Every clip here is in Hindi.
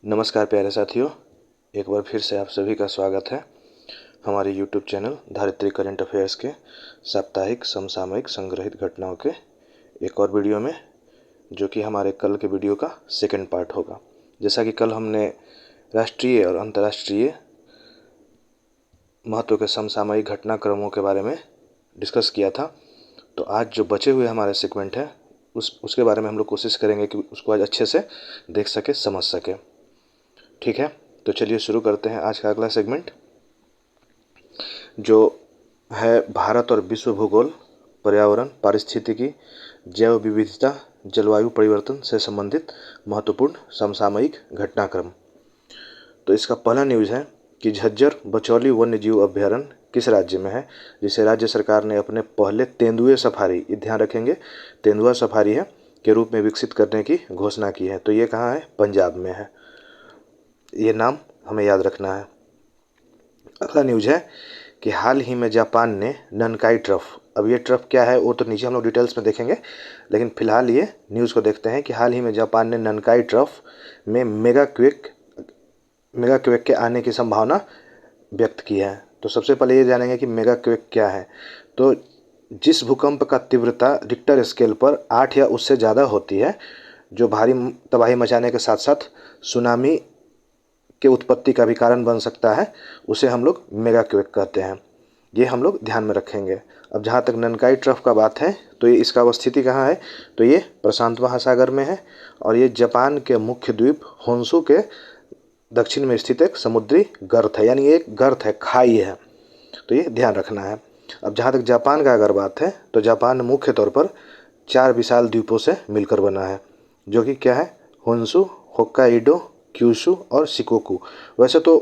नमस्कार प्यारे साथियों, एक बार फिर से आप सभी का स्वागत है हमारे YouTube चैनल धारित्री करंट अफेयर्स के साप्ताहिक समसामयिक संग्रहित घटनाओं के एक और वीडियो में, जो कि हमारे कल के वीडियो का सेकंड पार्ट होगा। जैसा कि कल हमने राष्ट्रीय और अंतर्राष्ट्रीय महत्व के समसामयिक घटनाक्रमों के बारे में डिस्कस किया था, तो आज जो बचे हुए हमारे सेगमेंट है उसके बारे में हम लोग कोशिश करेंगे कि उसको आज अच्छे से देख सके, समझ सके। ठीक है, तो चलिए शुरू करते हैं आज का अगला सेगमेंट, जो है भारत और विश्व भूगोल, पर्यावरण, पारिस्थितिकी, जैव विविधता, जलवायु परिवर्तन से संबंधित महत्वपूर्ण समसामयिक घटनाक्रम। तो इसका पहला न्यूज़ है कि झज्जर बचौली वन्यजीव अभ्यारण्य किस राज्य में है, जिसे राज्य सरकार ने अपने पहले तेंदुए सफारी, ये ध्यान रखेंगे तेंदुआ सफारी है, के रूप में विकसित करने की घोषणा की है। तो ये कहाँ है? पंजाब में है। ये नाम हमें याद रखना है। अगला न्यूज़ है कि हाल ही में जापान ने ननकाई ट्रफ, अब ये ट्रफ क्या है वो तो नीचे हम लोग डिटेल्स में देखेंगे, लेकिन फिलहाल ये न्यूज़ को देखते हैं कि हाल ही में जापान ने ननकाई ट्रफ में मेगा क्वेक के आने की संभावना व्यक्त की है। तो सबसे पहले ये जानेंगे कि मेगा क्वेक क्या है। तो जिस भूकंप का तीव्रता रिक्टर स्केल पर 8 या उससे ज़्यादा होती है, जो भारी तबाही मचाने के साथ साथ सुनामी के उत्पत्ति का भी कारण बन सकता है, उसे हम लोग मेगा क्वेक कहते हैं। ये हम लोग ध्यान में रखेंगे। अब जहाँ तक ननकाई ट्रफ का बात है, तो ये इसका अवस्थिति कहाँ है? तो ये प्रशांत महासागर में है और ये जापान के मुख्य द्वीप होन्शु के दक्षिण में स्थित एक समुद्री गर्त है, यानी एक गर्त है, खाई है। तो ये ध्यान रखना है। अब जहाँ तक जापान का अगर बात है, तो जापान मुख्य तौर पर 4 विशाल द्वीपों से मिलकर बना है, जो कि क्या है? होन्शु, होक्काइडो, क्यूशु और शिकोकू। वैसे तो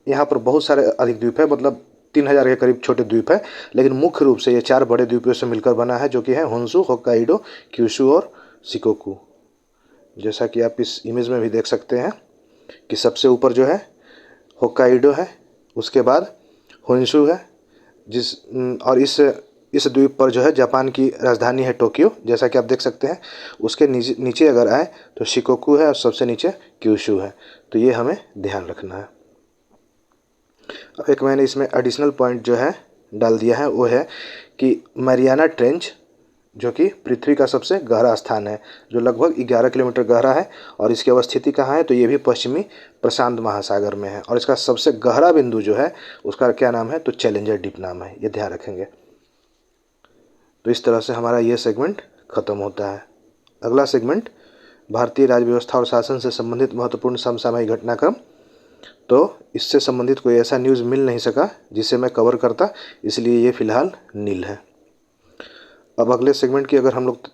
यहाँ पर बहुत सारे अधिक द्वीप है, मतलब 3000 के करीब छोटे द्वीप है, लेकिन मुख्य रूप से ये 4 बड़े द्वीपों से मिलकर बना है, जो कि है होन्शु, होक्काइडो, क्यूशु और शिकोकू। जैसा कि आप इस इमेज में भी देख सकते हैं कि सबसे ऊपर जो है होक्काइडो है, उसके बाद होन्शु है, और इस द्वीप पर जो है जापान की राजधानी है टोक्यो, जैसा कि आप देख सकते हैं। उसके नीचे अगर आए तो शिकोकू है और सबसे नीचे क्यूशु है। तो ये हमें ध्यान रखना है। अब एक मैंने इसमें एडिशनल पॉइंट जो है डाल दिया है, वो है कि मैरियाना ट्रेंच, जो कि पृथ्वी का सबसे गहरा स्थान है, जो लगभग 11 किलोमीटर गहरा है, और इसकी अवस्थिति कहाँ है? तो ये भी पश्चिमी प्रशांत महासागर में है, और इसका सबसे गहरा बिंदु जो है उसका क्या नाम है? तो चैलेंजर डीप नाम है। ये ध्यान रखेंगे। तो इस तरह से हमारा ये सेगमेंट खत्म होता है। अगला सेगमेंट भारतीय राज्य व्यवस्था और शासन से संबंधित महत्वपूर्ण समसामयिक घटनाक्रम। तो इससे संबंधित कोई ऐसा न्यूज़ मिल नहीं सका जिसे मैं कवर करता, इसलिए ये फिलहाल नील है। अब अगले सेगमेंट की अगर हम लोग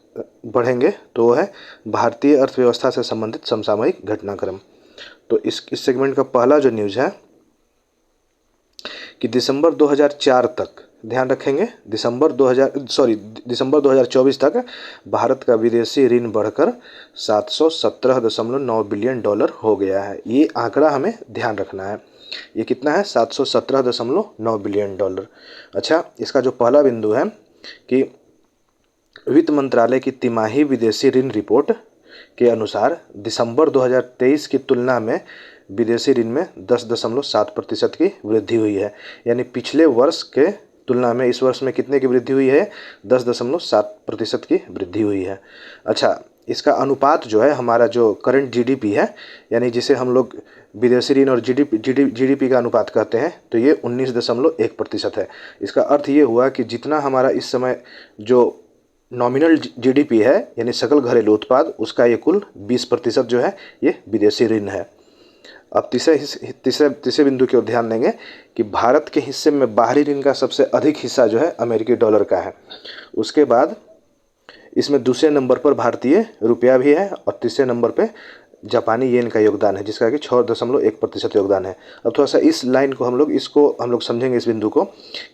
बढ़ेंगे तो वो है भारतीय अर्थव्यवस्था से संबंधित समसामयिक घटनाक्रम। तो इस सेगमेंट का पहला जो न्यूज़ है कि दिसंबर 2004 तक, ध्यान रखेंगे, दिसंबर 2024 तक भारत का विदेशी ऋण बढ़कर $717.9 बिलियन हो गया है। ये आंकड़ा हमें ध्यान रखना है। ये कितना है? $717.9 बिलियन। अच्छा, इसका जो पहला बिंदु है कि वित्त मंत्रालय की तिमाही विदेशी ऋण रिपोर्ट के अनुसार दिसंबर 2023 की तुलना में विदेशी ऋण में 10.7% की वृद्धि हुई है। यानी पिछले वर्ष के तुलना में इस वर्ष में कितने की वृद्धि हुई है? 10.7% की वृद्धि हुई है। अच्छा, इसका अनुपात जो है हमारा जो करंट जीडीपी है, यानी जिसे हम लोग विदेशी ऋण और जीडीपी का अनुपात कहते हैं, तो ये 19.1% है। इसका अर्थ ये हुआ कि जितना हमारा इस समय जो नॉमिनल जीडीपी है, यानी सकल घरेलू उत्पाद, उसका ये कुल 20% जो है ये विदेशी ऋण है। अब तीसरे बिंदु की ओर ध्यान देंगे कि भारत के हिस्से में बाहरी ऋण का सबसे अधिक हिस्सा जो है अमेरिकी डॉलर का है। उसके बाद इसमें दूसरे नंबर पर भारतीय रुपया भी है, और तीसरे नंबर पे जापानी येन का योगदान है, जिसका कि 6.1% योगदान है। अब थोड़ा सा इस लाइन को हम लोग समझेंगे, इस बिंदु को,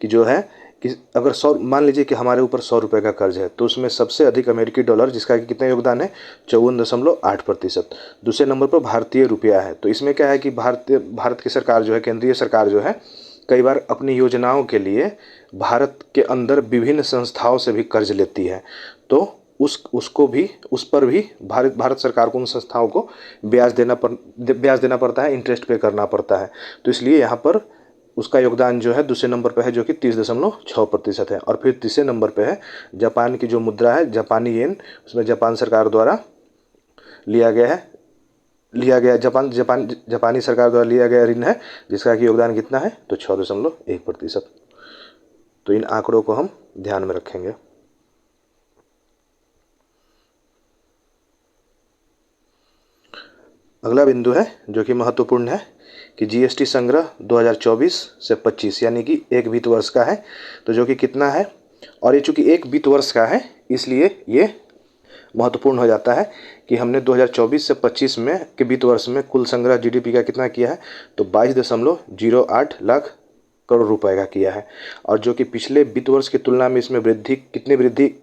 कि जो है कि अगर 100, मान लीजिए कि हमारे ऊपर 100 रुपये का कर्ज है, तो उसमें सबसे अधिक अमेरिकी डॉलर, जिसका कि कितना योगदान है? 54.8%। दूसरे नंबर पर भारतीय रुपया है। तो इसमें क्या है कि भारत की सरकार जो है, केंद्रीय सरकार जो है, कई बार अपनी योजनाओं के लिए भारत के अंदर विभिन्न संस्थाओं से भी कर्ज लेती है। तो उसको भी, उस पर भी भारत सरकार को उन संस्थाओं को ब्याज देना पड़ता है, इंटरेस्ट पे करना पड़ता है। तो इसलिए यहाँ पर उसका योगदान जो है दूसरे नंबर पे है, जो कि 30.6% है। और फिर तीसरे नंबर पे है जापान की जो मुद्रा है, जापानी येन, उसमें जापान सरकार द्वारा जापानी सरकार द्वारा लिया गया ऋण है, जिसका कि योगदान कितना है, तो 6.1%। तो इन आंकड़ों को हम ध्यान में रखेंगे। अगला बिंदु है जो कि महत्वपूर्ण है कि जीएसटी संग्रह 2024 से 25 यानी कि एक वित्त वर्ष का है, तो जो कि कितना है, और ये चूंकि एक वित्त वर्ष का है इसलिए ये महत्वपूर्ण हो जाता है कि हमने 2024 से 25 में के वित्त वर्ष में कुल संग्रह जीडीपी का कितना किया है, तो 22.08 लाख करोड़ रुपए का किया है। और जो कि पिछले वित्त वर्ष की तुलना में इसमें कितनी वृद्धि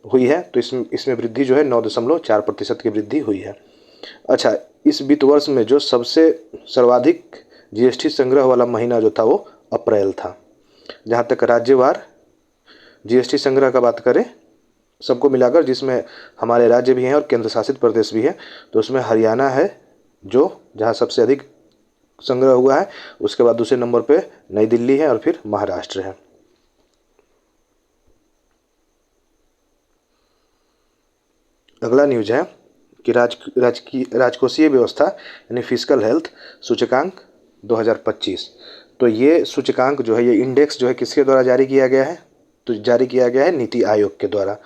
हुई है, तो इसमें वृद्धि जो है 9.4% की वृद्धि हुई है। अच्छा, इस वित्त वर्ष में जो सबसे सर्वाधिक जीएसटी संग्रह वाला महीना जो था वो अप्रैल था। जहाँ तक राज्यवार जीएसटी संग्रह का बात करें सबको मिलाकर, जिसमें हमारे राज्य भी हैं और केंद्र शासित प्रदेश भी है, तो उसमें हरियाणा है जहाँ सबसे अधिक संग्रह हुआ है। उसके बाद दूसरे नंबर पे नई दिल्ली है और फिर महाराष्ट्र है। अगला न्यूज है कि राजकोषीय व्यवस्था यानी फिस्कल हेल्थ सूचकांक 2025। तो ये सूचकांक जो है, ये इंडेक्स जो है किसके द्वारा जारी किया गया है, तो जारी किया गया है नीति आयोग के द्वारा।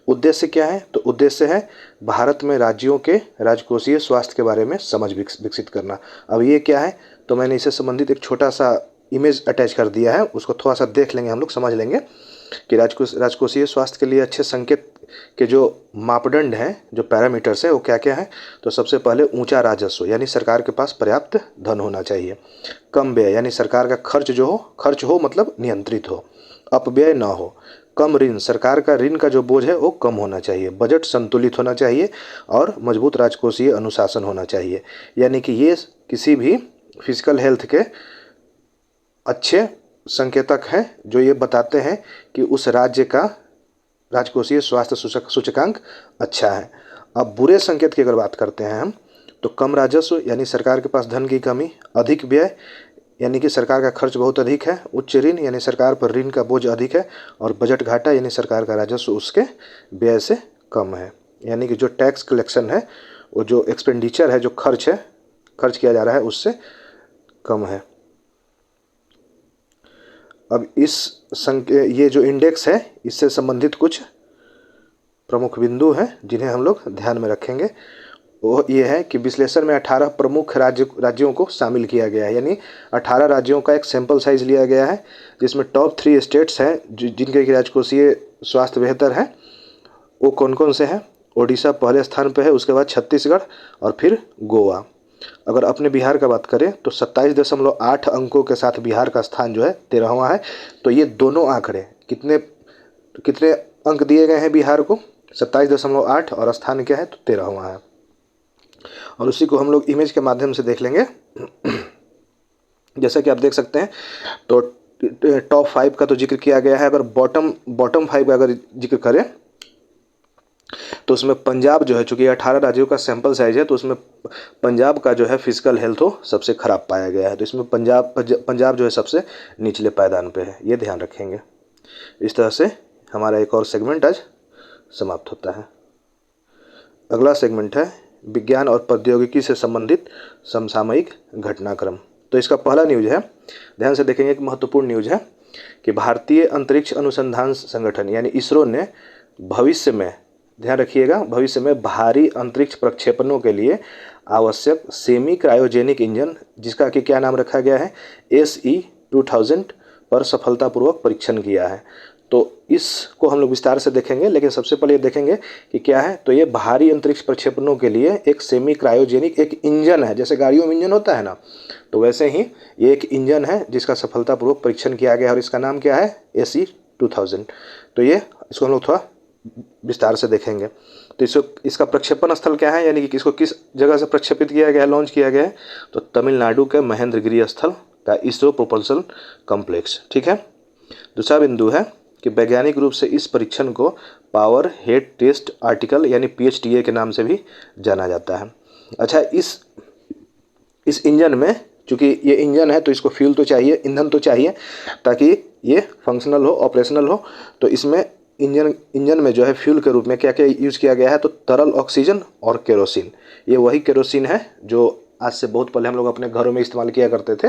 उद्देश्य क्या है, तो उद्देश्य है भारत में राज्यों के राजकोषीय स्वास्थ्य के बारे में समझ विकसित करना। अब ये क्या है, तो मैंने इससे संबंधित एक छोटा सा इमेज अटैच कर दिया है, उसको थोड़ा सा देख लेंगे, हम लोग समझ लेंगे कि राजकोषीय स्वास्थ्य के लिए अच्छे संकेत के जो मापदंड हैं, जो पैरामीटर्स है, वो क्या क्या है। तो सबसे पहले ऊंचा राजस्व यानी सरकार के पास पर्याप्त धन होना चाहिए। कम व्यय यानी सरकार का खर्च हो मतलब नियंत्रित हो, अपव्यय ना हो। कम ऋण, सरकार का ऋण का जो बोझ है वो कम होना चाहिए। बजट संतुलित होना चाहिए और मजबूत राजकोषीय अनुशासन होना चाहिए। यानी कि ये किसी भी फिजिकल हेल्थ के अच्छे संकेतक हैं जो ये बताते हैं कि उस राज्य का राजकोषीय स्वास्थ्य सूचकांक अच्छा है। अब बुरे संकेत की अगर बात करते हैं हम, तो कम राजस्व यानी सरकार के पास धन की कमी, अधिक व्यय यानी कि सरकार का खर्च बहुत अधिक है, उच्च ऋण यानी सरकार पर ऋण का बोझ अधिक है, और बजट घाटा यानी सरकार का राजस्व उसके व्यय से कम है। यानी कि जो टैक्स कलेक्शन है, वो जो एक्सपेंडिचर है, जो खर्च किया जा रहा है, उससे कम है। अब ये जो इंडेक्स है, इससे संबंधित कुछ प्रमुख बिंदु हैं जिन्हें हम लोग ध्यान में रखेंगे। वो ये है कि विश्लेषण में 18 प्रमुख राज्यों को शामिल किया गया है, यानी 18 राज्यों का एक सैंपल साइज लिया गया है, जिसमें टॉप 3 स्टेट्स हैं जिनके राजकोषीय स्वास्थ्य बेहतर है। वो कौन कौन से हैं? ओडिशा पहले स्थान पे है, उसके बाद छत्तीसगढ़ और फिर गोवा। अगर अपने बिहार का बात करें तो 27.8 अंकों के साथ बिहार का स्थान जो है 13वां है। तो ये दोनों आंकड़े कितने अंक दिए गए हैं बिहार को? 27.8 और स्थान क्या है? तो 13वां है। और उसी को हम लोग इमेज के माध्यम से देख लेंगे। जैसा कि आप देख सकते हैं, तो टॉप 5 का तो जिक्र किया गया है। अगर बॉटम 5 का अगर जिक्र करें तो उसमें पंजाब जो है, चूंकि 18 राज्यों का सैंपल साइज है, तो उसमें पंजाब का जो है फिजिकल हेल्थ हो सबसे खराब पाया गया है। तो इसमें पंजाब जो है सबसे निचले पायदान पे है, ये ध्यान रखेंगे। इस तरह से हमारा एक और सेगमेंट आज समाप्त होता है। अगला सेगमेंट है विज्ञान और प्रौद्योगिकी से संबंधित समसामयिक घटनाक्रम। तो इसका पहला न्यूज है, ध्यान से देखेंगे, एक महत्वपूर्ण न्यूज है कि भारतीय अंतरिक्ष अनुसंधान संगठन यानी इसरो ने भविष्य में, ध्यान रखिएगा, भविष्य में भारी अंतरिक्ष प्रक्षेपणों के लिए आवश्यक सेमी क्रायोजेनिक इंजन, जिसका कि क्या नाम रखा गया है, SE-2000 पर सफलतापूर्वक परीक्षण किया है। तो इसको हम लोग विस्तार से देखेंगे, लेकिन सबसे पहले ये देखेंगे कि क्या है। तो ये भारी अंतरिक्ष प्रक्षेपणों के लिए एक सेमी क्रायोजेनिक एक इंजन है, जैसे गाड़ियों में इंजन होता है ना, तो वैसे ही ये एक इंजन है जिसका सफलतापूर्वक परीक्षण किया गया, और इसका नाम क्या है? SE-2000। तो इसको हम लोग थोड़ा विस्तार से देखेंगे। तो इसका प्रक्षेपण स्थल क्या है, यानी कि इसको किस जगह से प्रक्षेपित किया गया है, लॉन्च किया गया है? तो तमिलनाडु के महेंद्रगिरी स्थल का इसरो प्रोपल्सन कॉम्प्लेक्स। ठीक है। दूसरा बिंदु है कि वैज्ञानिक रूप से इस परीक्षण को पावर हेड टेस्ट आर्टिकल यानी PHTA के नाम से भी जाना जाता है। अच्छा, इस इंजन में, चूँकि ये इंजन है तो इसको फ्यूल तो चाहिए, ईंधन तो चाहिए ताकि ये फंक्शनल हो, ऑपरेशनल हो। तो इसमें इंजन में जो है फ्यूल के रूप में क्या क्या यूज़ किया गया है, तो तरल ऑक्सीजन और केरोसिन। ये वही केरोसिन है जो आज से बहुत पहले हम लोग अपने घरों में इस्तेमाल किया करते थे।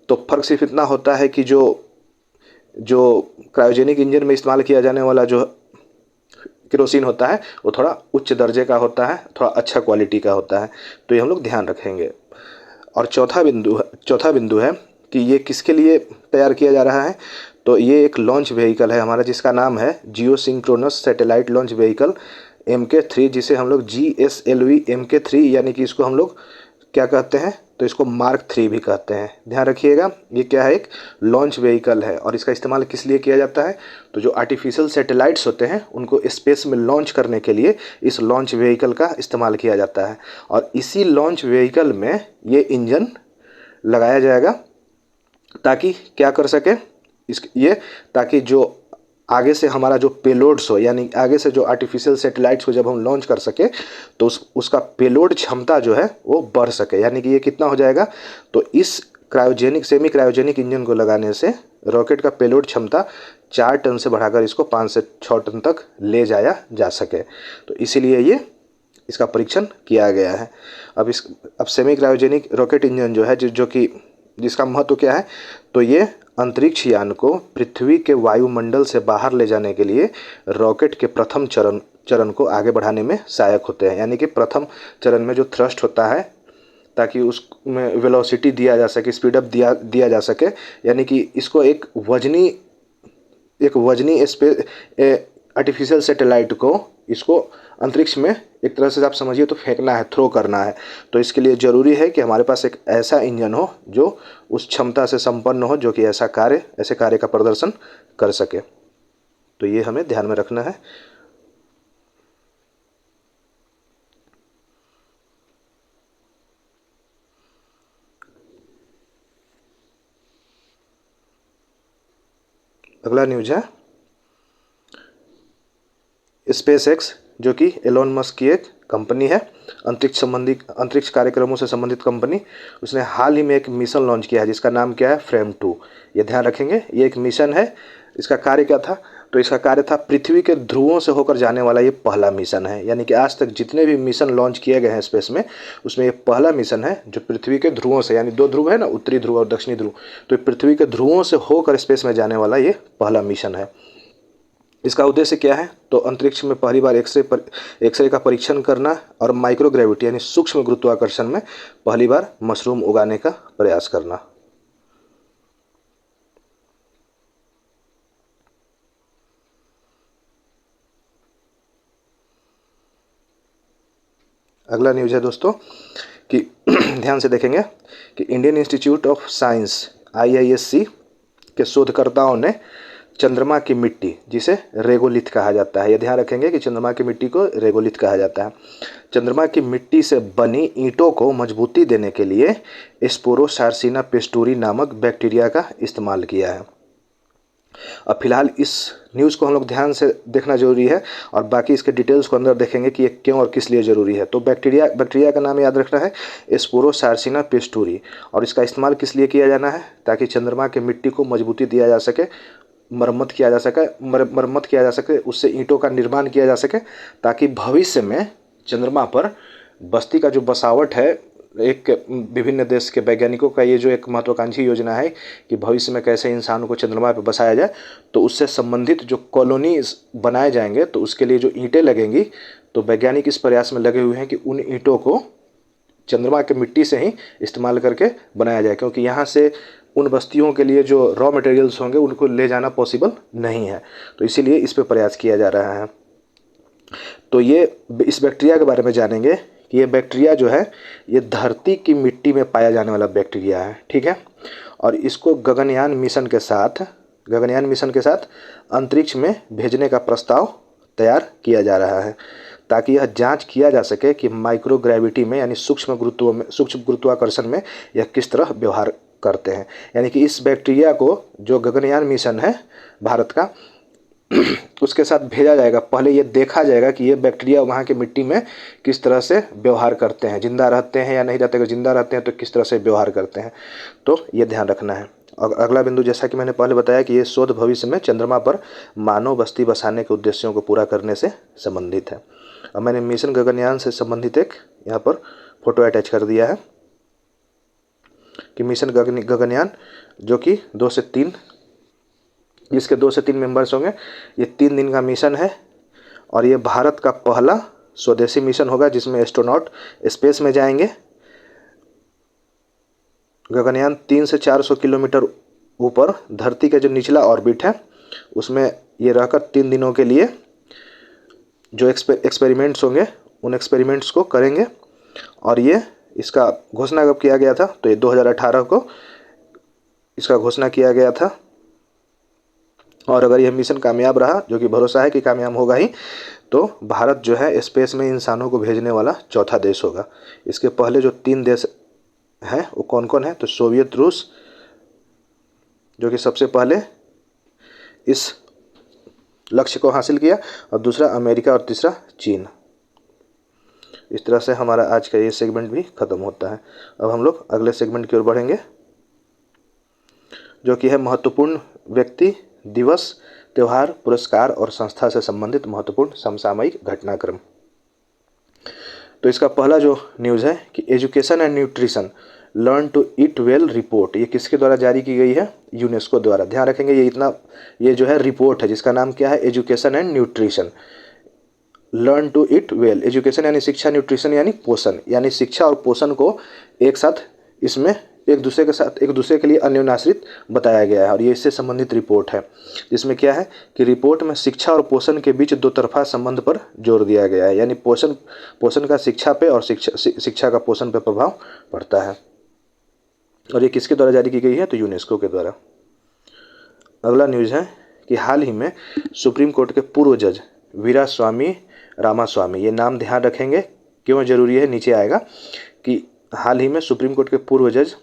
तो फर्क सिर्फ इतना होता है कि जो जो क्रायोजेनिक इंजन में इस्तेमाल किया जाने वाला जो केरोसिन होता है वो थोड़ा उच्च दर्जे का होता है, थोड़ा अच्छा क्वालिटी का होता है। तो ये हम लोग ध्यान रखेंगे। और चौथा बिंदु है कि ये किसके लिए तैयार किया जा रहा है। तो ये एक लॉन्च व्हीकल है हमारा, जिसका नाम है geosynchronous satellite launch vehicle MK3, जिसे हम लोग GSLV MK3 यानी कि इसको हम लोग क्या कहते हैं, तो इसको मार्क 3 भी कहते हैं। ध्यान रखिएगा, ये क्या है, एक लॉन्च व्हीकल है। और इसका इस्तेमाल किस लिए किया जाता है, तो जो आर्टिफिशियल सैटेलाइट्स होते हैं उनको स्पेस में लॉन्च करने के लिए इस लॉन्च व्हीकल का इस्तेमाल किया जाता है। और इसी लॉन्च व्हीकल में ये इंजन लगाया जाएगा ताकि क्या कर सके, ताकि जो आगे से हमारा जो पेलोड्स हो, यानी आगे से जो आर्टिफिशियल सैटेलाइट्स को जब हम लॉन्च कर सके तो उसका पेलोड क्षमता जो है वो बढ़ सके। यानी कि ये कितना हो जाएगा, तो इस सेमी क्रायोजेनिक इंजन को लगाने से रॉकेट का पेलोड क्षमता 4 टन से बढ़ाकर इसको 5 से 6 टन तक ले जाया जा सके। तो इसीलिए ये इसका परीक्षण किया गया है। अब सेमी क्रायोजेनिक रॉकेट इंजन जो है, जो कि जिसका महत्व क्या है, तो ये अंतरिक्ष यान को पृथ्वी के वायुमंडल से बाहर ले जाने के लिए रॉकेट के प्रथम चरण को आगे बढ़ाने में सहायक होते हैं। यानी कि प्रथम चरण में जो थ्रस्ट होता है, ताकि उसमें वेलोसिटी दिया जा सके, स्पीडअप दिया जा सके। यानी कि इसको एक वजनी आर्टिफिशियल सैटेलाइट को इसको अंतरिक्ष में एक तरह से आप समझिए तो फेंकना है, थ्रो करना है। तो इसके लिए ज़रूरी है कि हमारे पास एक ऐसा इंजन हो जो उस क्षमता से संपन्न हो, जो कि ऐसे कार्य का प्रदर्शन कर सके। तो ये हमें ध्यान में रखना है। अगला न्यूज है SpaceX, जो कि एलोन मस्क की एक कंपनी है, अंतरिक्ष कार्यक्रमों से संबंधित कंपनी। उसने हाल ही में एक मिशन लॉन्च किया है जिसका नाम क्या है, फ्रेम 2। ये ध्यान रखेंगे, ये एक मिशन है। इसका कार्य क्या था, तो इसका कार्य था पृथ्वी के ध्रुवों से होकर जाने वाला ये पहला मिशन है। यानी कि आज तक जितने भी मिशन लॉन्च किए गए हैं स्पेस में, उसमें ये पहला मिशन है जो पृथ्वी के ध्रुवों से, यानी 2 ध्रुव है ना, उत्तरी ध्रुव और दक्षिणी ध्रुव, तो पृथ्वी के ध्रुवों से होकर स्पेस में जाने वाला ये पहला मिशन है। इसका उद्देश्य क्या है, तो अंतरिक्ष में पहली बार एक्सरे का परीक्षण करना और माइक्रोग्रेविटी यानी सूक्ष्म गुरुत्वाकर्षण में पहली बार मशरूम उगाने का प्रयास करना। अगला न्यूज़ है दोस्तों कि ध्यान से देखेंगे कि Indian institute of science IISc के शोधकर्ताओं ने चंद्रमा की मिट्टी, जिसे रेगोलिथ कहा जाता है, ये ध्यान रखेंगे कि चंद्रमा की मिट्टी को रेगोलिथ कहा जाता है। चंद्रमा की मिट्टी से बनी ईंटों को मजबूती देने के लिए स्पोरोसार्सिना पेस्टोरी नामक बैक्टीरिया का इस्तेमाल किया है। अब फिलहाल इस न्यूज़ को हम लोग ध्यान से देखना जरूरी है और बाकी इसके डिटेल्स को अंदर देखेंगे कि ये क्यों और किस लिए ज़रूरी है। तो बैक्टीरिया का नाम याद रखना है स्पोरोसार्सिना पेस्टोरी, और इसका इस्तेमाल किस लिए किया जाना है, ताकि चंद्रमा की मिट्टी को मजबूती दिया जा सके, मरम्मत किया जा सके, उससे ईंटों का निर्माण किया जा सके, ताकि भविष्य में चंद्रमा पर बस्ती का जो बसावट है, एक विभिन्न देश के वैज्ञानिकों का ये जो एक महत्वाकांक्षी योजना है कि भविष्य में कैसे इंसानों को चंद्रमा पर बसाया जाए, तो उससे संबंधित जो कॉलोनीज बनाए जाएंगे, तो उसके लिए जो ईंटें लगेंगी, तो वैज्ञानिक इस प्रयास में लगे हुए हैं कि उन ईंटों को चंद्रमा के मिट्टी से ही इस्तेमाल करके बनाया जाए, क्योंकि यहाँ से उन बस्तियों के लिए जो रॉ मटेरियल्स होंगे उनको ले जाना पॉसिबल नहीं है। तो इसीलिए इस पर प्रयास किया जा रहा है। तो ये इस बैक्टीरिया के बारे में जानेंगे कि ये बैक्टीरिया जो है ये धरती की मिट्टी में पाया जाने वाला बैक्टीरिया है, ठीक है। और इसको गगनयान मिशन के साथ अंतरिक्ष में भेजने का प्रस्ताव तैयार किया जा रहा है, ताकि यह जांच किया जा सके कि माइक्रोग्रेविटी में यानी सूक्ष्म गुरुत्वाकर्षण में यह किस तरह व्यवहार करते हैं। यानी कि इस बैक्टीरिया को जो गगनयान मिशन है भारत का, उसके साथ भेजा जाएगा। पहले ये देखा जाएगा कि ये बैक्टीरिया वहाँ की मिट्टी में किस तरह से व्यवहार करते हैं, जिंदा रहते हैं या नहीं रहते। अगर जिंदा रहते हैं तो किस तरह से व्यवहार करते हैं, तो ये ध्यान रखना है। और अगला बिंदु, जैसा कि मैंने पहले बताया कि ये शोध भविष्य में चंद्रमा पर मानव बस्ती बसाने के उद्देश्यों को पूरा करने से संबंधित है। अब मैंने मिशन गगनयान से संबंधित एक यहाँ पर फोटो अटैच कर दिया है कि मिशन गगनयान जो कि 2 से 3, जिसके 2 से 3 मेंबर्स होंगे। ये 3 दिन का मिशन है और ये भारत का पहला स्वदेशी मिशन होगा जिसमें एस्ट्रोनॉट स्पेस में जाएंगे। गगनयान 300 से 400 किलोमीटर ऊपर धरती का जो निचला ऑर्बिट है उसमें ये रहकर 3 दिनों के लिए जो एक्सपेरिमेंट्स होंगे उन एक्सपेरिमेंट्स को करेंगे। और ये इसका घोषणा कब किया गया था, तो ये 2018 को इसका घोषणा किया गया था। और अगर यह मिशन कामयाब रहा, जो कि भरोसा है कि कामयाब होगा ही, तो भारत जो है स्पेस में इंसानों को भेजने वाला चौथा देश होगा। इसके पहले जो 3 देश हैं वो कौन कौन है, तो सोवियत रूस जो कि सबसे पहले इस लक्ष्य को हासिल किया, और दूसरा अमेरिका, और तीसरा चीन। इस तरह से हमारा आज का ये सेगमेंट भी ख़त्म होता है। अब हम लोग अगले सेगमेंट की ओर बढ़ेंगे जो कि है महत्वपूर्ण व्यक्ति, दिवस, त्यौहार, पुरस्कार और संस्था से संबंधित महत्वपूर्ण समसामयिक घटनाक्रम। तो इसका पहला जो न्यूज़ है कि education and nutrition learn to eat well report, ये किसके द्वारा जारी की गई है, यूनेस्को द्वारा। ध्यान रखेंगे ये जो है रिपोर्ट है जिसका नाम क्या है, education and nutrition learn to eat well. Education यानी शिक्षा, न्यूट्रिशन यानी पोषण, यानी शिक्षा और पोषण को एक साथ इसमें एक दूसरे के लिए अन्योन्याश्रित बताया गया है। और ये इससे संबंधित रिपोर्ट है जिसमें क्या है कि रिपोर्ट में शिक्षा और पोषण के बीच दो तरफा संबंध पर जोर दिया गया है, यानी पोषण का शिक्षा पे और शिक्षा का पोषण पे प्रभाव पड़ता है। और ये किसके द्वारा जारी की गई है, तो यूनेस्को के द्वारा। अगला न्यूज़ है कि हाल ही में सुप्रीम कोर्ट के पूर्व जज वीरास्वामी रामास्वामी, ये नाम ध्यान रखेंगे क्यों जरूरी है, नीचे आएगा कि हाल ही में सुप्रीम कोर्ट के पूर्व जज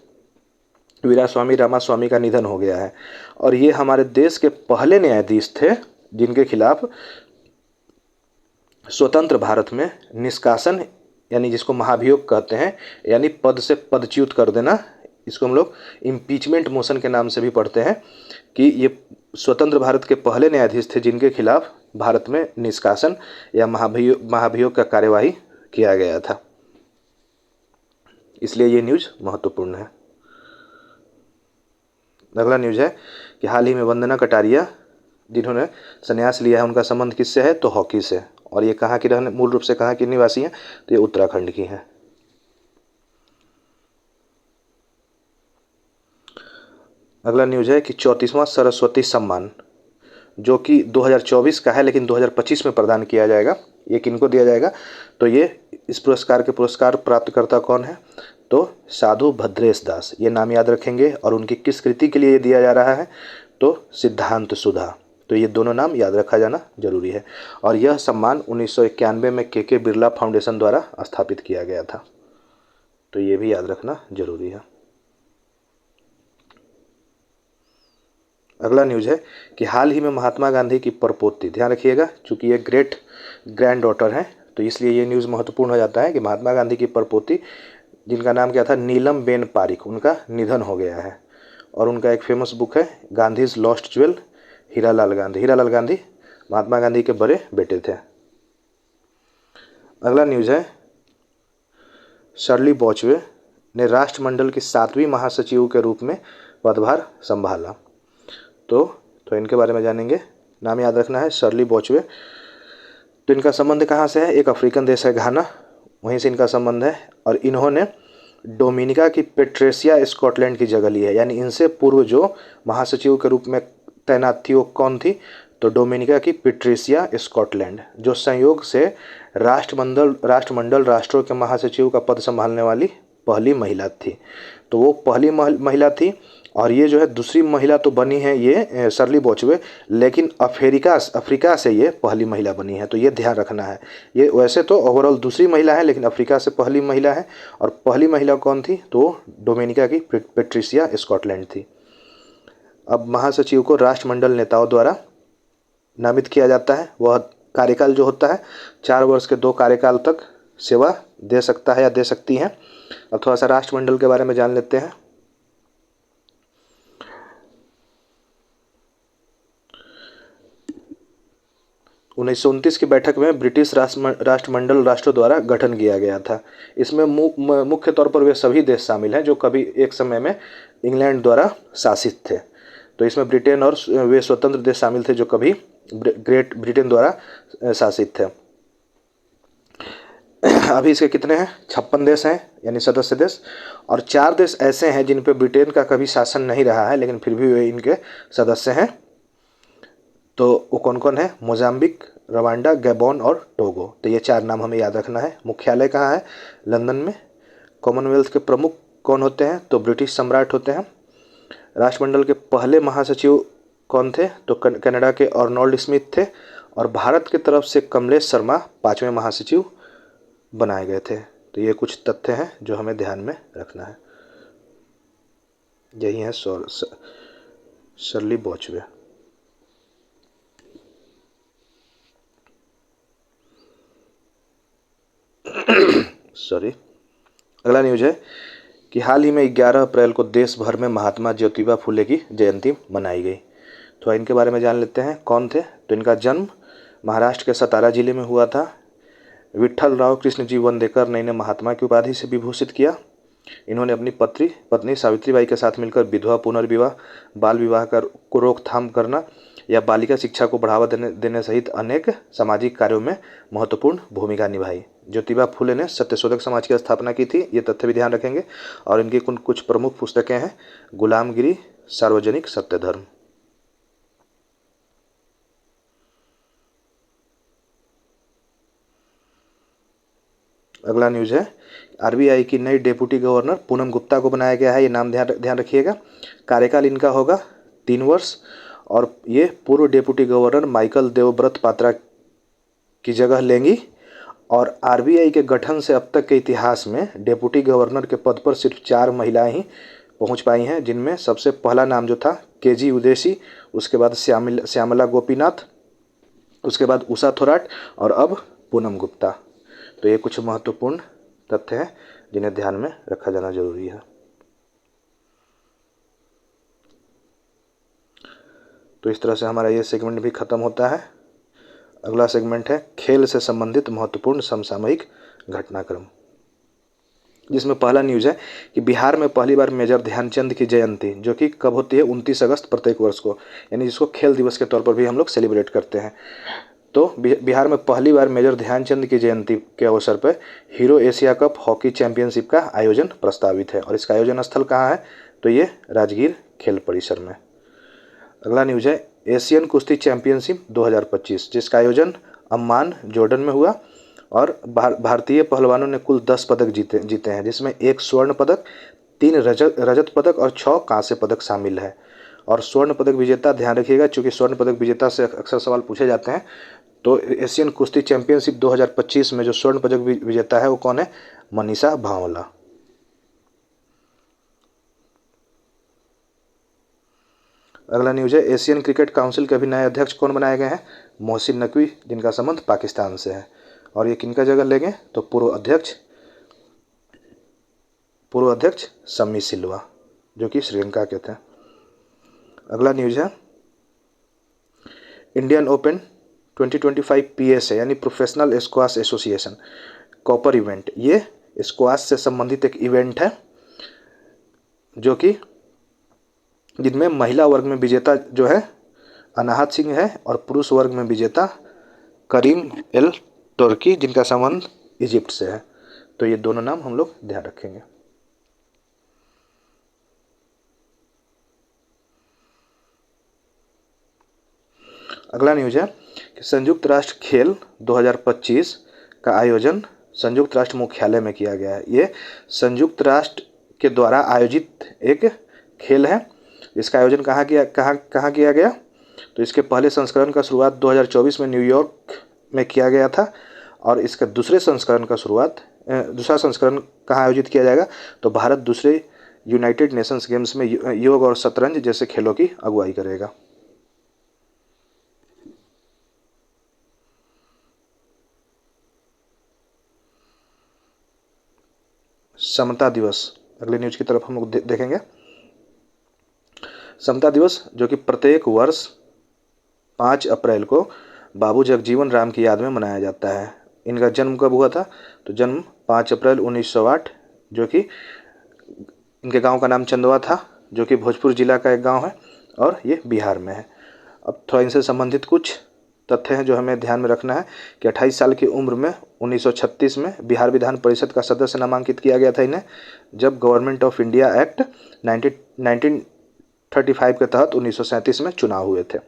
वीरास्वामी रामास्वामी का निधन हो गया है। और ये हमारे देश के पहले न्यायाधीश थे जिनके खिलाफ स्वतंत्र भारत में निष्कासन, यानी जिसको महाभियोग कहते हैं, यानी पद से पदच्युत कर देना, इसको हम लोग इम्पीचमेंट मोशन के नाम से भी पढ़ते हैं, कि ये स्वतंत्र भारत के पहले न्यायाधीश थे जिनके खिलाफ भारत में निष्कासन या महाभियोग का कार्यवाही किया गया था। इसलिए ये न्यूज़ महत्वपूर्ण है। अगला न्यूज़ है कि हाल ही में वंदना कटारिया जिन्होंने संन्यास लिया है, उनका संबंध किससे है, तो हॉकी से। और ये कहाँ की मूल रूप से कहाँ की निवासी हैं, तो ये उत्तराखंड की हैं। अगला न्यूज़ है कि 34वां सरस्वती सम्मान जो कि 2024 का है लेकिन 2025 में प्रदान किया जाएगा। ये किनको दिया जाएगा, तो ये इस पुरस्कार के पुरस्कार प्राप्तकर्ता कौन है, तो साधु भद्रेश दास, ये नाम याद रखेंगे। और उनकी किस कृति के लिए दिया जा रहा है, तो सिद्धांत सुधा। तो ये दोनों नाम याद रखा जाना जरूरी है। और यह सम्मान 1991 में के बिरला फाउंडेशन द्वारा स्थापित किया गया था, तो ये भी याद रखना जरूरी है। अगला न्यूज़ है कि हाल ही में महात्मा गांधी की परपोती, ध्यान रखिएगा चूँकि ये ग्रेट ग्रैंड डॉटर है तो इसलिए ये न्यूज़ महत्वपूर्ण हो जाता है कि महात्मा गांधी की परपोती जिनका नाम क्या था, नीलम बेन पारिक, उनका निधन हो गया है। और उनका एक फेमस बुक है गांधीज लॉस्ट ज्वेल, हीरालाल गांधी। हीरालाल गांधी महात्मा गांधी के बड़े बेटे थे। अगला न्यूज़ है शर्ली बॉचवे ने राष्ट्रमंडल की 7वीं महासचिव के रूप में पदभार संभाला। तो इनके बारे में जानेंगे। नाम याद रखना है शर्ली बॉचवे। तो इनका संबंध कहाँ से है, एक अफ्रीकन देश है घाना, वहीं से इनका संबंध है। और इन्होंने डोमिनिका की पेट्रेसिया स्कॉटलैंड की जगह ली है, यानी इनसे पूर्व जो महासचिव के रूप में तैनात थी वो कौन थी, तो डोमिनिका की पेट्रेसिया स्कॉटलैंड, जो संयोग से राष्ट्रमंडल राष्ट्रों के महासचिव का पद संभालने वाली पहली महिला थी। तो वो पहली महिला थी। और ये जो है दूसरी महिला तो बनी है ये शर्ली बॉचवे, लेकिन अफ्रीका से ये पहली महिला बनी है। तो ये ध्यान रखना है। ये वैसे तो ओवरऑल दूसरी महिला है लेकिन अफ्रीका से पहली महिला है। और पहली महिला कौन थी, तो डोमिनिका की पेट्रिसिया स्कॉटलैंड थी। अब महासचिव को राष्ट्रमंडल नेताओं द्वारा नामित किया जाता है। वह कार्यकाल जो होता है 4 वर्ष के 2 कार्यकाल तक सेवा दे सकता है या दे सकती हैं। अब थोड़ा सा राष्ट्रमंडल के बारे में जान लेते हैं। उन्नीस की बैठक में ब्रिटिश राष्ट्रमंडल राष्ट्रों द्वारा गठन किया गया था। इसमें मुख्य तौर पर वे सभी देश शामिल हैं जो कभी एक समय में इंग्लैंड द्वारा शासित थे। तो इसमें ब्रिटेन और वे स्वतंत्र देश शामिल थे जो कभी ग्रेट ब्रिटेन द्वारा शासित थे। अभी इसके कितने हैं? 56 देश हैं यानी सदस्य देश, और 4 देश ऐसे हैं जिन पे ब्रिटेन का कभी शासन नहीं रहा है लेकिन फिर भी वे इनके सदस्य हैं। तो वो कौन कौन है? मोजाम्बिक, रवांडा, गैबोन और टोगो। तो ये 4 नाम हमें याद रखना है। मुख्यालय कहाँ है? लंदन में। कॉमनवेल्थ के प्रमुख कौन होते हैं? तो ब्रिटिश सम्राट होते हैं। राष्ट्रमंडल के पहले महासचिव कौन थे? तो कनाडा के अर्नोल्ड स्मिथ थे, और भारत की तरफ से कमलेश शर्मा 5वें महासचिव बनाए गए थे। तो ये कुछ तथ्य हैं जो हमें ध्यान में रखना है। यही है शर्ली बॉचवे। सॉरी। अगला न्यूज है कि हाल ही में 11 अप्रैल को देश भर में महात्मा ज्योतिबा फुले की जयंती मनाई गई। तो इनके बारे में जान लेते हैं। कौन थे? तो इनका जन्म महाराष्ट्र के सतारा जिले में हुआ था। विट्ठल राव कृष्णजी वंदेकर ने इन्हें महात्मा की उपाधि से विभूषित किया। इन्होंने अपनी पत्नी सावित्रीबाई के साथ मिलकर विधवा पुनर्विवाह, बाल विवाह को रोकथाम करना या बालिका शिक्षा को बढ़ावा देने सहित अनेक सामाजिक कार्यों में महत्वपूर्ण भूमिका निभाई। ज्योतिबा फुले ने सत्यशोधक समाज की स्थापना की थी, ये तथ्य भी ध्यान रखेंगे। और इनकी कुछ प्रमुख पुस्तकें हैं: गुलामगिरी, सार्वजनिक सत्यधर्म। अगला न्यूज है आरबीआई की नई डेप्यूटी गवर्नर पूनम गुप्ता को बनाया गया है। ये नाम ध्यान रखिएगा। कार्यकाल इनका होगा 3 वर्ष, और ये पूर्व deputy governor Michael Devvrat Patra की जगह लेंगी। और आरबीआई के गठन से अब तक के इतिहास में डेप्यूटी गवर्नर के पद पर सिर्फ 4 महिलाएं ही पहुंच पाई हैं, जिनमें सबसे पहला नाम जो था केजी उदेसी, उसके बाद श्यामला गोपीनाथ, उसके बाद उषा थोराट, और अब पूनम गुप्ता। तो ये कुछ महत्वपूर्ण तथ्य हैं जिन्हें ध्यान में रखा जाना जरूरी है। तो इस तरह से हमारा ये सेगमेंट भी खत्म होता है। अगला सेगमेंट है खेल से संबंधित महत्वपूर्ण समसामयिक घटनाक्रम, जिसमें पहला न्यूज है कि बिहार में पहली बार मेजर ध्यानचंद की जयंती, जो कि कब होती है? 29 अगस्त प्रत्येक वर्ष को, यानी जिसको खेल दिवस के तौर पर भी हम लोग सेलिब्रेट करते हैं। तो बिहार में पहली बार मेजर ध्यानचंद की जयंती के अवसर पर hero Asia cup hockey championship का आयोजन प्रस्तावित है, और इसका आयोजन स्थल कहाँ है? तो ये राजगीर खेल परिसर में। अगला न्यूज है एशियन कुश्ती चैंपियनशिप 2025, जिसका आयोजन अम्मान जॉर्डन में हुआ, और भारतीय पहलवानों ने कुल 10 पदक जीते हैं, जिसमें 1 स्वर्ण पदक, 3 रजत पदक और 6 कांस्य पदक शामिल है। और स्वर्ण पदक विजेता, ध्यान रखिएगा चूंकि स्वर्ण पदक विजेता से अक्सर सवाल पूछे जाते हैं, तो एशियन कुश्ती चैंपियनशिप 2025 में जो स्वर्ण पदक विजेता है वो कौन है? मनीषा भांवला। अगला न्यूज है एशियन क्रिकेट काउंसिल के अभी नए अध्यक्ष कौन बनाए गए हैं? मोहसिन नकवी, जिनका संबंध पाकिस्तान से है। और ये किनका जगह लेंगे? तो पूर्व अध्यक्ष सम्मी सिल्वा, जो कि श्रीलंका के थे। अगला न्यूज है इंडियन ओपन 2025 पीएसए यानी professional squash association copper event. ये स्क्वाश से संबंधित एक इवेंट है, जो कि जिनमें महिला वर्ग में विजेता जो है अनाहत सिंह है, और पुरुष वर्ग में विजेता करीम एल तुर्की, जिनका संबंध इजिप्ट से है। तो ये दोनों नाम हम लोग ध्यान रखेंगे। अगला न्यूज है कि संयुक्त राष्ट्र खेल 2025 का आयोजन संयुक्त राष्ट्र मुख्यालय में किया गया है। ये संयुक्त राष्ट्र के द्वारा आयोजित एक खेल है। इसका आयोजन कहाँ किया गया? तो इसके पहले संस्करण का शुरुआत 2024 में न्यूयॉर्क में किया गया था, और इसका दूसरा संस्करण कहाँ आयोजित किया जाएगा? तो भारत दूसरे यूनाइटेड नेशंस गेम्स में योग और शतरंज जैसे खेलों की अगुवाई करेगा। समता दिवस, अगले न्यूज की तरफ हम लोग देखेंगे। समता दिवस जो कि प्रत्येक वर्ष 5 अप्रैल को बाबू जगजीवन राम की याद में मनाया जाता है। इनका जन्म कब हुआ था? तो जन्म 5 अप्रैल 1908, जो कि इनके गांव का नाम चंदवा था, जो कि भोजपुर जिला का एक गांव है और ये बिहार में है। अब थोड़ा इनसे संबंधित कुछ तथ्य हैं जो हमें ध्यान में रखना है कि 28 साल की उम्र में 1936 में बिहार विधान परिषद का सदस्य नामांकित किया गया था इन्हें, जब गवर्नमेंट ऑफ इंडिया एक्ट 1935 के तहत 1937 में चुनाव हुए थे।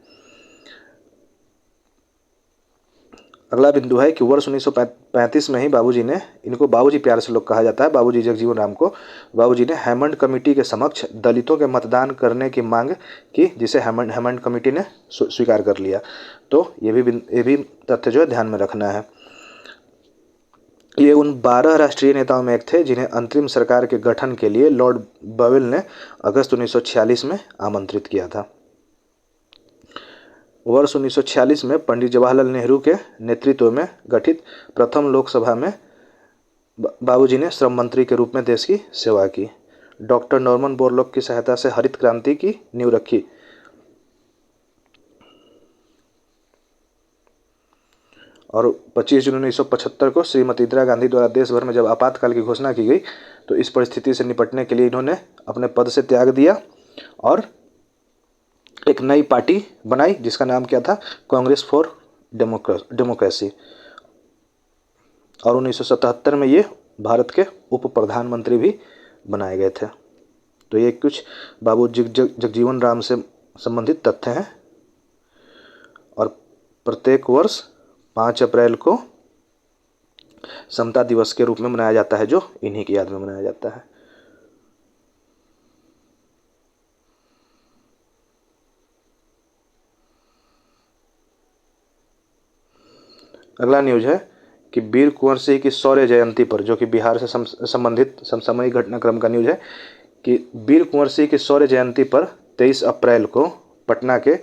अगला बिंदु है कि वर्ष 1935 में ही बाबूजी ने, इनको बाबूजी प्यार से लोग कहा जाता है, बाबूजी जगजीवन राम को, बाबूजी ने हेमंड कमेटी के समक्ष दलितों के मतदान करने की मांग की, जिसे हेमंड कमेटी ने स्वीकार कर लिया। तो ये भी तथ्य जो है ध्यान में रखना है। ये उन 12 राष्ट्रीय नेताओं में एक थे जिन्हें अंतरिम सरकार के गठन के लिए लॉर्ड बवेल ने अगस्त 1946 में आमंत्रित किया था। वर्ष 1946 में पंडित जवाहरलाल नेहरू के नेतृत्व में गठित प्रथम लोकसभा में बाबूजी ने श्रम मंत्री के रूप में देश की सेवा की। डॉक्टर नॉर्मन बोरलॉग की सहायता से हरित क्रांति की नींव रखी। और 25 जून 1975 को श्रीमती इंदिरा गांधी द्वारा देश भर में जब आपातकाल की घोषणा की गई तो इस परिस्थिति से निपटने के लिए इन्होंने अपने पद से त्याग दिया और एक नई पार्टी बनाई जिसका नाम क्या था? Congress for democracy. और 1977 में ये भारत के उप प्रधानमंत्री भी बनाए गए थे। तो ये कुछ बाबू जगजीवन राम से संबंधित तथ्य हैं। और प्रत्येक वर्ष 5 अप्रैल को समता दिवस के रूप में मनाया जाता है, जो इन्हीं की याद में मनाया जाता है। अगला न्यूज है कि वीर कुंवर सिंह की शौर्य जयंती पर, जो कि बिहार से संबंधित समसामयिक घटनाक्रम का न्यूज है कि वीर कुंवर सिंह की शौर्य जयंती पर 23 अप्रैल को पटना के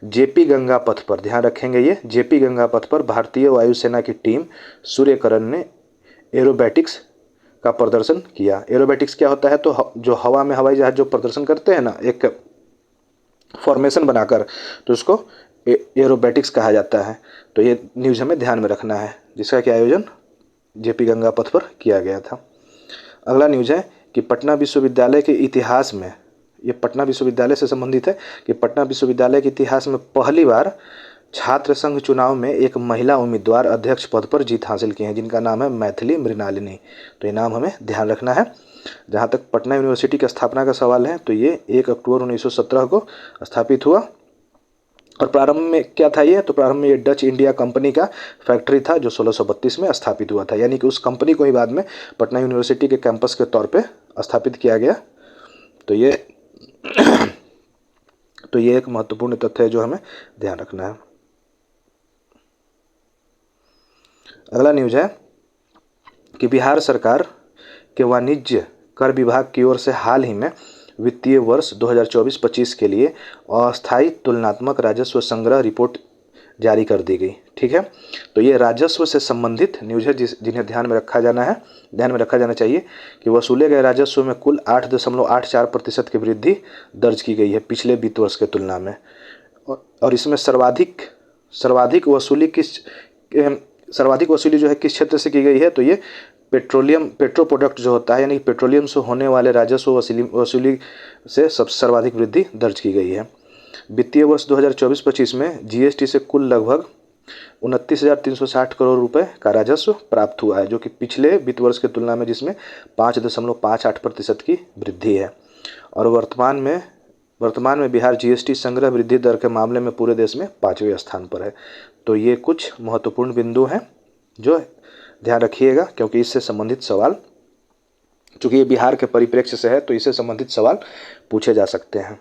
जेपी गंगा पथ पर, ध्यान रखेंगे ये जेपी गंगा पथ पर, भारतीय वायुसेना की टीम सूर्यकरण ने एरोबैटिक्स का प्रदर्शन किया। एरोबैटिक्स क्या होता है? तो जो हवा में हवाई जहाज जो प्रदर्शन करते हैं ना, एक फॉर्मेशन बनाकर, तो उसको एरोबैटिक्स कहा जाता है। तो ये न्यूज़ हमें ध्यान में रखना है, जिसका कि आयोजन जेपी गंगा पथ पर किया गया था। अगला न्यूज़ है कि पटना विश्वविद्यालय के इतिहास में, ये पटना विश्वविद्यालय से संबंधित है कि पटना विश्वविद्यालय के इतिहास में पहली बार छात्र संघ चुनाव में एक महिला उम्मीदवार अध्यक्ष पद पर जीत हासिल की है, जिनका नाम है मैथिली मृणालिनी। तो ये नाम हमें ध्यान रखना है। जहाँ तक पटना यूनिवर्सिटी की स्थापना का सवाल है तो ये 1 अक्टूबर 1917 को स्थापित हुआ। और प्रारंभ में क्या था ये? तो प्रारंभ में ये डच इंडिया कंपनी का फैक्ट्री था जो 1632 में स्थापित हुआ था, यानी कि उस कंपनी को ही बाद में पटना यूनिवर्सिटी के कैंपस के तौर पे स्थापित किया गया। तो ये एक महत्वपूर्ण तथ्य है जो हमें ध्यान रखना है। अगला न्यूज है कि बिहार सरकार के वाणिज्य कर विभाग की ओर से हाल ही में वित्तीय वर्ष 2024-25 के लिए अस्थायी तुलनात्मक राजस्व संग्रह रिपोर्ट जारी कर दी गई। ठीक है, तो ये राजस्व से संबंधित न्यूज है जिन्हें ध्यान में रखा जाना चाहिए कि वसूले गए राजस्व में कुल 8.84% की वृद्धि दर्ज की गई है पिछले वित्त वर्ष के तुलना में। और इसमें सर्वाधिक वसूली जो है किस क्षेत्र से की गई है? तो ये पेट्रो प्रोडक्ट जो होता है, यानी पेट्रोलियम से होने वाले राजस्व वसूली से सर्वाधिक वृद्धि दर्ज की गई है। वित्तीय वर्ष 2024-25 में जीएसटी से कुल लगभग 29,360 करोड़ रुपए का राजस्व प्राप्त हुआ है, जो कि पिछले वित्त वर्ष की तुलना में जिसमें 5.58% की वृद्धि है। और वर्तमान में बिहार जीएसटी संग्रह वृद्धि दर के मामले में पूरे देश में 5वें स्थान पर है। तो ये कुछ महत्वपूर्ण बिंदु हैं जो ध्यान रखिएगा, क्योंकि इससे संबंधित सवाल, चूंकि ये बिहार के परिप्रेक्ष्य से है तो इससे संबंधित सवाल पूछे जा सकते हैं।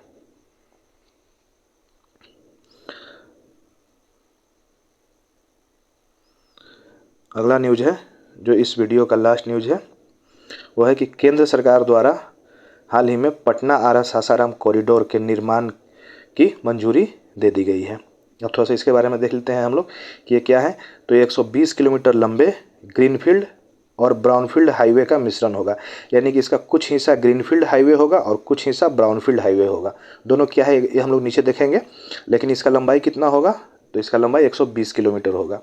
अगला न्यूज है जो इस वीडियो का लास्ट न्यूज है, वो है कि केंद्र सरकार द्वारा हाल ही में पटना आरा सासाराम कॉरिडोर के निर्माण की मंजूरी दे दी गई है। अब थोड़ा सा इसके बारे में देख लेते हैं हम लोग कि ये क्या है। तो ये 120 किलोमीटर लंबे ग्रीनफील्ड और ब्राउनफील्ड हाईवे का मिश्रण होगा। यानी कि इसका कुछ हिस्सा ग्रीनफील्ड हाईवे होगा और कुछ हिस्सा ब्राउनफील्ड हाईवे होगा। दोनों क्या है ये हम लोग नीचे देखेंगे। लेकिन इसका लंबाई कितना होगा, तो इसका लंबाई 120 किलोमीटर होगा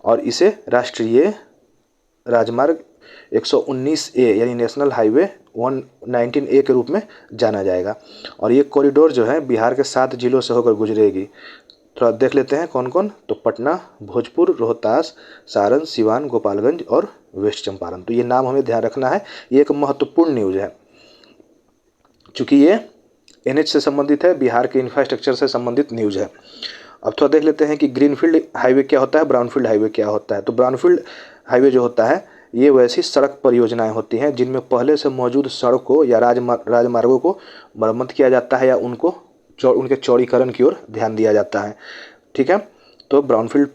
और इसे राष्ट्रीय राजमार्ग 119A यानी नेशनल हाईवे 119A के रूप में जाना जाएगा। और ये कॉरिडोर जो है बिहार के 7 जिलों से होकर गुजरेगी। थोड़ा देख लेते हैं कौन कौन, तो पटना, भोजपुर, रोहतास, सारण, सिवान, गोपालगंज और वेस्ट चंपारण। तो ये नाम हमें ध्यान रखना है, ये एक महत्वपूर्ण न्यूज़ है चूँकि ये NH से संबंधित है, बिहार के इंफ्रास्ट्रक्चर से संबंधित न्यूज़ है। अब थोड़ा देख लेते हैं कि ग्रीनफील्ड हाईवे क्या होता है, ब्राउनफील्ड हाईवे क्या होता है। तो ब्राउनफील्ड हाईवे जो होता है ये वैसी सड़क परियोजनाएं होती हैं जिनमें पहले से मौजूद सड़कों या राजमार्गों को मरम्मत किया जाता है या उनके चौड़ीकरण की ओर ध्यान दिया जाता है। ठीक है, तो ब्राउनफील्ड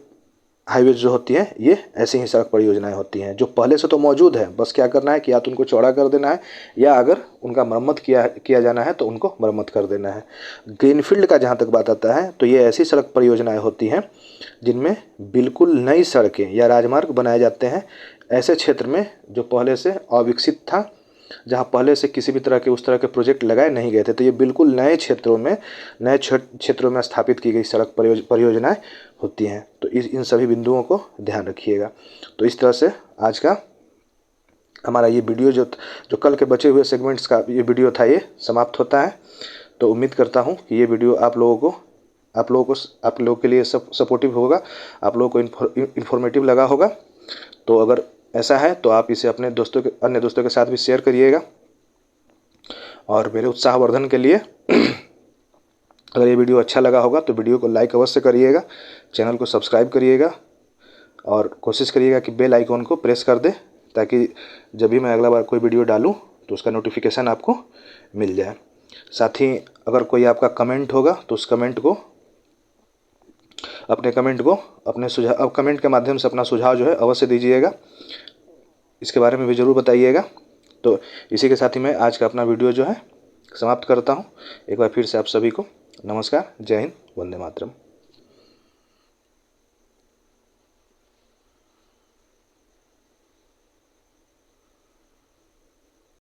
हाईवे जो होती है ये ऐसी ही सड़क परियोजनाएं होती हैं जो पहले से तो मौजूद है, बस क्या करना है कि या तो उनको चौड़ा कर देना है या अगर उनका मरम्मत किया जाना है तो उनको मरम्मत कर देना है। ग्रीनफील्ड का जहाँ तक बात आता है तो ये ऐसी सड़क परियोजनाएं होती हैं जिनमें बिल्कुल नई सड़कें या राजमार्ग बनाए जाते हैं ऐसे क्षेत्र में जो पहले से अविकसित था, जहाँ पहले से किसी भी तरह के उस तरह के प्रोजेक्ट लगाए नहीं गए थे। तो ये बिल्कुल नए क्षेत्रों में स्थापित की गई सड़क परियोजनाएं होती हैं। तो इन सभी बिंदुओं को ध्यान रखिएगा। तो इस तरह से आज का हमारा ये वीडियो जो कल के बचे हुए सेगमेंट्स का ये वीडियो था ये समाप्त होता है। तो उम्मीद करता हूँ कि ये वीडियो आप लोगों के लिए सपोर्टिव होगा, आप लोगों को इन्फॉर्मेटिव लगा होगा। तो अगर ऐसा है तो आप इसे अपने अन्य दोस्तों के साथ भी शेयर करिएगा। और मेरे उत्साहवर्धन के लिए अगर ये वीडियो अच्छा लगा होगा तो वीडियो को लाइक अवश्य करिएगा, चैनल को सब्सक्राइब करिएगा और कोशिश करिएगा कि बेल आइकॉन को प्रेस कर दे ताकि जब भी मैं अगला बार कोई वीडियो डालूं तो उसका नोटिफिकेशन आपको मिल जाए। साथ ही अगर कोई आपका कमेंट होगा तो उस कमेंट को अपने सुझाव कमेंट के माध्यम से अपना सुझाव जो है अवश्य दीजिएगा, इसके बारे में भी ज़रूर बताइएगा। तो इसी के साथ ही मैं आज का अपना वीडियो जो है समाप्त करता हूँ। एक बार फिर से आप सभी को नमस्कार, जय हिंद, वंदे मातरम।